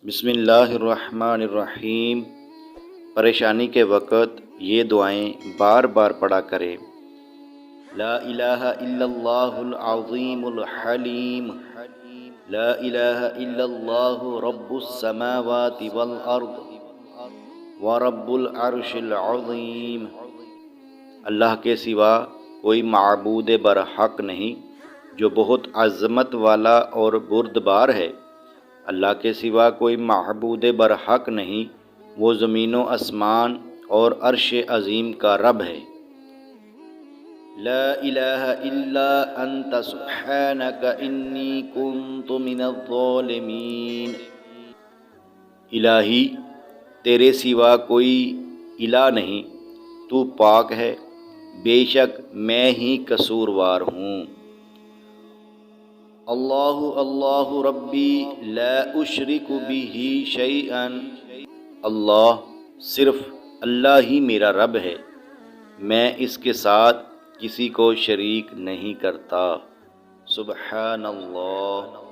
بسم اللہ الرحمن الرحیم۔ پریشانی کے وقت یہ دعائیں بار بار پڑھا کریں۔ لا الہ الا اللہ العظیم الحلیم، لا الہ الا اللہ رب السماوات والارض ورب العرش العظیم۔ اللہ کے سوا کوئی معبود برحق نہیں جو بہت عظمت والا اور بردبار ہے۔ اللہ کے سوا کوئی معبود برحق نہیں، وہ زمین و آسمان اور عرش عظیم کا رب ہے۔ لا الہ الا انت سبحانک انی کنت من الظالمین۔ الہی تیرے سوا کوئی الہ نہیں، تو پاک ہے، بے شک میں ہی قصوروار ہوں۔ اللہ اللہ ربی لا اشرک بہ شیئا، اللہ صرف اللہ ہی میرا رب ہے، میں اس کے ساتھ کسی کو شریک نہیں کرتا۔ سبحان اللہ۔